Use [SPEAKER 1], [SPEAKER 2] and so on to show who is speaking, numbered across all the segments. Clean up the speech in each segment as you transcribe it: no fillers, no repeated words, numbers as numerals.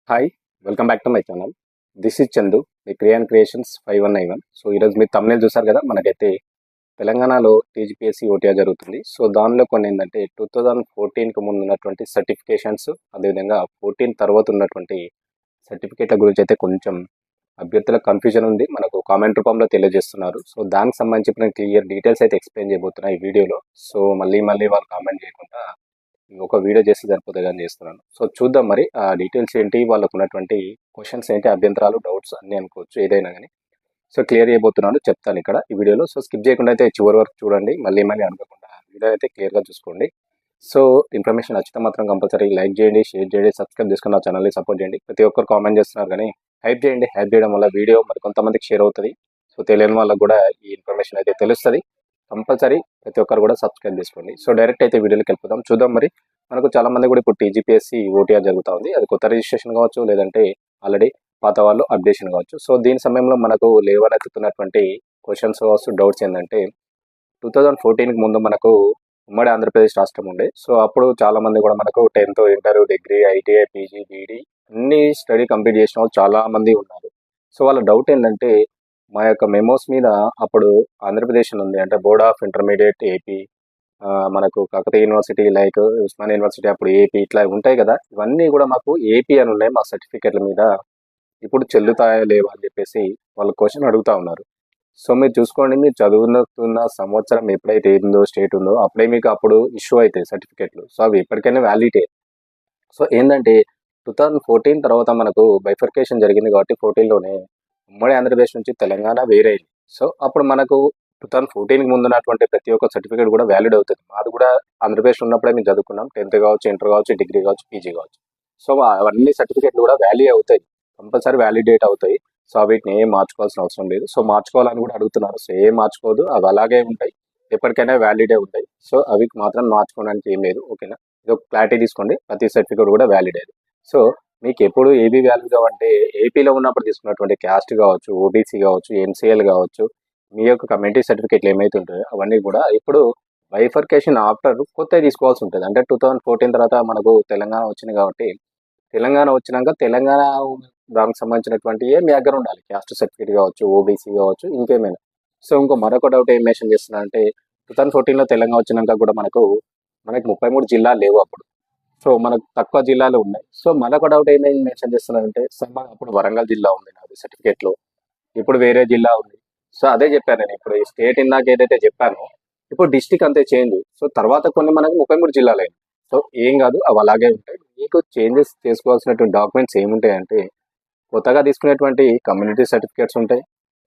[SPEAKER 1] Hi, welcome back to my channel. This is Chandu, the creations 5191. So ఈరోజు మీరు thumbnail చూసారు కదా. మనకైతే తెలంగాణలో టీజీపీఎస్సీ ఓటీఆర్ జరుగుతుంది. సో దానిలో కొన్ని ఏంటంటే 2014కి ముందు ఉన్నటువంటి సర్టిఫికేషన్స్, అదేవిధంగా 14 తర్వాత ఉన్నటువంటి సర్టిఫికేట్ల గురించి అయితే కొంచెం అభ్యర్థుల కన్ఫ్యూజన్ ఉంది. మనకు కామెంట్ రూపంలో తెలియజేస్తున్నారు. సో దానికి సంబంధించి నేను క్లియర్ డీటెయిల్స్ అయితే ఎక్స్ప్లెయిన్ చేయబోతున్నా ఈ వీడియోలో. సో మళ్ళీ వాళ్ళు కామెంట్ చేయకుండా ఒక వీడియో చేస్తే సరిపోతుంది అని చేస్తున్నాను. సో చూద్దాం మరి ఆ డీటెయిల్స్ ఏంటి, వాళ్ళకు ఉన్నటువంటి క్వశ్చన్స్ ఏంటి, అభ్యంతరాలు, డౌట్స్ అన్నీ అనుకోవచ్చు ఏదైనా కానీ. సో క్లియర్ చేయబోతున్నాను, చెప్తాను ఇక్కడ ఈ వీడియోలో. సో స్కిప్ చేయకుండా అయితే చివరి వరకు చూడండి, మళ్ళీ అనుకోకుండా వీడియో అయితే క్లియర్గా చూసుకోండి. సో ఇన్ఫర్మేషన్ నచ్చితే మాత్రం కంపల్సరీ లైక్ చేయండి, షేర్ చేయండి, సబ్స్క్రైబ్ చేసుకుని నా ఛానల్ని సపోర్ట్ చేయండి. ప్రతి ఒక్కరు కామెంట్ చేస్తున్నారు కానీ హైప్ చేయండి. హైప్ చేయడం వల్ల వీడియో మరి కొంతమందికి షేర్ అవుతుంది. సో తెలియని వాళ్ళకు కూడా ఈ ఇన్ఫర్మేషన్ అయితే తెలుస్తుంది. కంపల్సరీ ప్రతి ఒక్కరు కూడా సబ్స్క్రైబ్ చేసుకోండి. సో డైరెక్ట్ అయితే వీడియోకి వెళ్ళిపోదాం. చూద్దాం మరి. మనకు చాలా మంది కూడా ఇప్పుడు టీజీపీఎస్సీ ఓటీఆర్ జరుగుతూ ఉంది. అది కొత్త రిజిస్ట్రేషన్ కావచ్చు, లేదంటే ఆల్రెడీ పాత వాళ్ళు అప్డేషన్ కావచ్చు. సో దీని సమయంలో మనకు లేవనెత్తుతున్నటువంటి క్వశ్చన్స్ కావచ్చు, డౌట్స్ ఏంటంటే 2014కి ముందు మనకు ఉమ్మడి ఆంధ్రప్రదేశ్ రాష్ట్రం ఉండే. సో అప్పుడు చాలా మంది కూడా మనకు 10th, inter, degree, ITI, PG, BEd అన్ని స్టడీ కంప్లీట్ చేసిన వాళ్ళు చాలా మంది ఉన్నారు. సో వాళ్ళ డౌట్ ఏంటంటే మా యొక్క మెమోస్ మీద అప్పుడు ఆంధ్రప్రదేశ్ ఉంది, అంటే బోర్డ్ ఆఫ్ ఇంటర్మీడియట్ ఏపీ, మనకు Kakatiya university, like Osmania university అప్పుడు ఏపీ, ఇట్లా ఉంటాయి కదా. ఇవన్నీ కూడా మాకు ఏపీ అని ఉన్నాయి మా సర్టిఫికెట్ల మీద. ఇప్పుడు చెల్లుతాయా లేవా అని చెప్పేసి వాళ్ళు క్వశ్చన్ అడుగుతా ఉన్నారు. సో మీరు చూసుకోండి, మీరు చదువుతున్న సంవత్సరం ఎప్పుడైతే ఏందో స్టేట్ ఉందో అప్పుడే మీకు అప్పుడు ఇష్యూ అవుతాయి సర్టిఫికెట్లు. సో అవి ఎప్పటికైనా వ్యాలిడే. సో ఏంటంటే 2014 తర్వాత మనకు బైఫర్కేషన్ జరిగింది కాబట్టి 14లోనే ఉమ్మడి ఆంధ్రప్రదేశ్ నుంచి తెలంగాణ వేరైంది. సో అప్పుడు మనకు 2014కి ముందు ఉన్నటువంటి ప్రతి ఒక్క సర్టిఫికేట్ కూడా వ్యాలిడ్ అవుతుంది. మాది కూడా ఆంధ్రప్రదేశ్ ఉన్నప్పుడే మేము చదువుకున్నాం. 10th కావచ్చు, ఇంటర్ కావచ్చు, డిగ్రీ కావచ్చు, పీజీ కావచ్చు. సో అవన్నీ సర్టిఫికేట్లు కూడా వ్యాల్యూ అవుతాయి, కంపల్సరీ వ్యాలిడేట్ అవుతాయి. సో వీటిని ఏం మార్చుకోవాల్సిన అవసరం లేదు. సో మార్చుకోవాలని కూడా అడుగుతున్నారు. సో ఏం మార్చుకోదు, అవి అలాగే ఉంటాయి, ఎప్పటికైనా వ్యాలిడే ఉంటాయి. సో అవి మాత్రం మార్చుకోవడానికి ఏం లేదు. ఓకేనా, ఇది ఒక క్లారిటీ తీసుకోండి. ప్రతి సర్టిఫికేట్ కూడా వ్యాలిడేది. సో మీకు ఎప్పుడు ఏబీ వాల్యూ కావంటే ఏపీలో ఉన్నప్పుడు తీసుకున్నటువంటి క్యాస్ట్ కావచ్చు, ఓబీసీ కావచ్చు, ఎంసీఎల్ కావచ్చు, మీ యొక్క కమ్యూనిటీ సర్టిఫికేట్లు ఏమైతే ఉంటాయో అవన్నీ కూడా ఇప్పుడు బైఫర్కేషన్ ఆఫ్టర్ కొత్తవి తీసుకోవాల్సి ఉంటుంది. అంటే 2014 తర్వాత మనకు తెలంగాణ వచ్చింది కాబట్టి తెలంగాణ వచ్చినాక తెలంగాణ దానికి సంబంధించినటువంటి మీ దగ్గర ఉండాలి. క్యాస్ట్ సర్టిఫికేట్ కావచ్చు, ఓబీసీ కావచ్చు, ఇంకేమైనా. సో మరొక డౌట్ ఏం మెన్షన్ చేస్తున్నా అంటే 2014లో తెలంగాణ వచ్చినాక కూడా మనకు 33 జిల్లాలు లేవు అప్పుడు. సో మనకు తక్కువ జిల్లాలు ఉన్నాయి. సో మరొక డౌట్ ఏమైంది మెన్షన్ చేస్తున్నారంటే అప్పుడు వరంగల్ జిల్లా ఉంది నాది సర్టిఫికేట్లో, ఇప్పుడు వేరే జిల్లా ఉంది. సో అదే చెప్పాను నేను. ఇప్పుడు ఈ స్టేట్ ఇందాక ఏదైతే చెప్పానో ఇప్పుడు డిస్టిక్ అంతే చేంజ్. సో తర్వాత కొన్ని మనకు 33 జిల్లాలు అయింది. సో ఏం కాదు, అవి అలాగే ఉంటాయి. మీకు చేంజెస్ చేసుకోవాల్సినటువంటి డాక్యుమెంట్స్ ఏముంటాయంటే కొత్తగా తీసుకునేటువంటి కమ్యూనిటీ సర్టిఫికేట్స్ ఉంటాయి.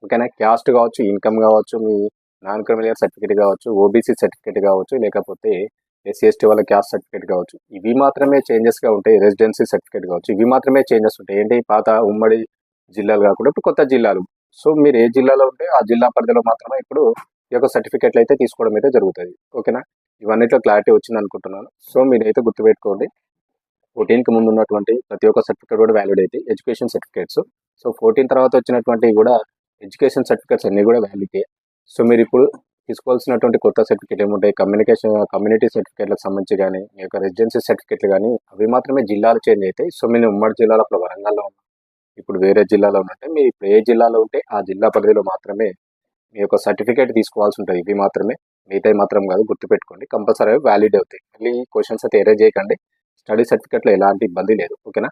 [SPEAKER 1] ఓకేనా, క్యాస్ట్ కావచ్చు, ఇన్కమ్ కావచ్చు, మీ నాన్ క్రిమినల్ సర్టిఫికేట్ కావచ్చు, ఓబీసీ సర్టిఫికేట్ కావచ్చు, లేకపోతే ఎస్సీ ఎస్టీ వాళ్ళ క్యాస్ట్ సర్టిఫికేట్ కావచ్చు. ఇవి మాత్రమే చేంజెస్గా ఉంటాయి. రెసిడెన్సీ సర్టిఫికేట్ కావచ్చు, ఇవి మాత్రమే చేంజెస్ ఉంటాయి. ఏంటి, పాత ఉమ్మడి జిల్లాలు కాకుండా ఇప్పుడు కొత్త జిల్లాలు. సో మీరు ఏ జిల్లాలో ఉంటే ఆ జిల్లా పరిధిలో మాత్రమే ఇప్పుడు ఈ యొక్క సర్టిఫికేట్లు అయితే తీసుకోవడం అయితే జరుగుతుంది. ఓకేనా, ఇవన్నిట్లో క్లారిటీ వచ్చింది అనుకుంటున్నాను. సో మీరైతే గుర్తుపెట్టుకోండి, 14కి ముందు ఉన్నటువంటి ప్రతి ఒక్క సర్టిఫికేట్ కూడా వ్యాలిడ్ అయితే ఎడ్యుకేషన్ సర్టిఫికేట్స్. సో 14 తర్వాత వచ్చినటువంటివి కూడా ఎడ్యుకేషన్ సర్టిఫికేట్స్ అన్నీ కూడా వ్యాలిడే. సో మీరు ఇప్పుడు తీసుకోవాల్సినటువంటి కొత్త సర్టిఫికేట్ ఏముంటాయి, కమ్యూనిటీ సర్టిఫికేట్లకు సంబంధించి కానీ, మీ యొక్క రెసిడెన్సీ సర్టిఫికేట్లు కానీ, అవి మాత్రమే జిల్లాలు చేంజ్ అవుతాయి. సో మీరు ఉమ్మడి జిల్లాలో అప్పుడు వరంగల్లో ఉన్నాం, ఇప్పుడు వేరే జిల్లాలో ఉన్నట్టే మీరు ఇప్పుడు ఏ జిల్లాలో ఉంటే ఆ జిల్లా పరిధిలో మాత్రమే మీ యొక్క సర్టిఫికేట్ తీసుకోవాల్సి ఉంటుంది. ఇవి మాత్రమే, మిగతాయి మాత్రం కాదు. గుర్తుపెట్టుకోండి, కంపల్సరీ వ్యాలిడ్ అవుతాయి. మళ్ళీ క్వశ్చన్స్ అయితే ఎరేజ్ చేయకండి. స్టడీ సర్టిఫికేట్లో ఎలాంటి ఇబ్బంది లేదు. ఓకేనా,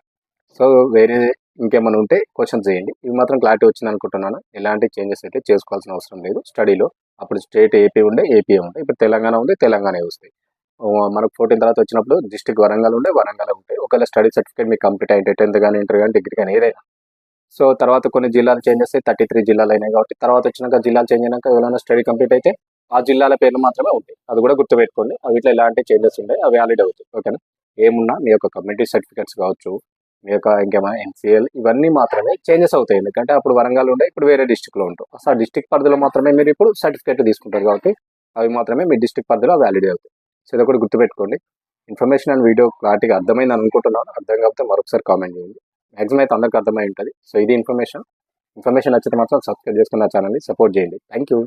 [SPEAKER 1] సో వేరే ఇంకేమైనా ఉంటే క్వశ్చన్స్ చేయండి. ఇవి మాత్రం క్లారిటీ వచ్చింది అనుకుంటున్నాను. ఎలాంటి చేంజెస్ అయితే చేసుకోవాల్సిన అవసరం లేదు స్టడీలో. అప్పుడు స్టేట్ ఏపీ ఉండే ఏపీ ఉంటాయి, ఇప్పుడు తెలంగాణ ఉంది తెలంగాణ వస్తాయి. మనకు 14 తర్వాత వచ్చినప్పుడు డిస్ట్రిక్ట్ వరంగల్ ఉండే వరంగల్ ఉంటాయి. ఒకవేళ స్టడీ సర్టిఫికేట్ మీకు కంప్లీట్ అయితే 10th కానీ, ఇంటర్ కానీ, డిగ్రీ కానీ ఏదైనా. సో తర్వాత కొన్ని జిల్లాలు చేంజ్ చేస్తే 33 జిల్లాలు అయినాయి కాబట్టి తర్వాత వచ్చినాక జిల్లాలు చేంజ్ అయినాక ఎవరైనా స్టడీ కంప్లీట్ అయితే ఆ జిల్లాల పేర్లు మాత్రమే ఉంటాయి. అది కూడా గుర్తుపెట్టుకోండి. వీటిలో ఎలాంటి చేంజెస్ ఉంటాయి, అవి వ్యాలిడ్ అవుతాయి. ఓకేనా, ఏమున్నా మీ యొక్క కమ్యూనిటీ సర్టిఫికేట్స్ కావచ్చు, మీ యొక్క ఇంకేమైనా ఎన్సీఎల్, ఇవన్నీ మాత్రమే చేంజెస్ అవుతాయి. ఎందుకంటే అప్పుడు వరంగల్ ఉండే, ఇప్పుడు వేరే డిస్టిక్లో ఉంటాం. అసలు డిస్టిక్ పరిధిలో మాత్రమే మీరు ఇప్పుడు సర్టిఫికేట్ తీసుకుంటారు కాబట్టి అవి మాత్రమే మీ డిస్టిక్ పరిధిలో వ్యాలిడ్ అవుతాయి. సో ఇది కూడా గుర్తుపెట్టుకోండి. ఇన్ఫర్మేషన్ అండ్ వీడియో క్లారిటీగా అర్థమైంది అనుకుంటున్నాను. అర్థం కాకపోతే మరొకసారి కామెంట్ చేయండి. మ్యాక్సిమం అయితే అందరికీ అర్థమై ఉంటుంది. సో ఇది ఇన్ఫర్మేషన్ నచ్చితే మాత్రం సబ్స్క్రైబ్ చేసుకున్న ఛానల్ని సపోర్ట్ చేయండి. Thank you.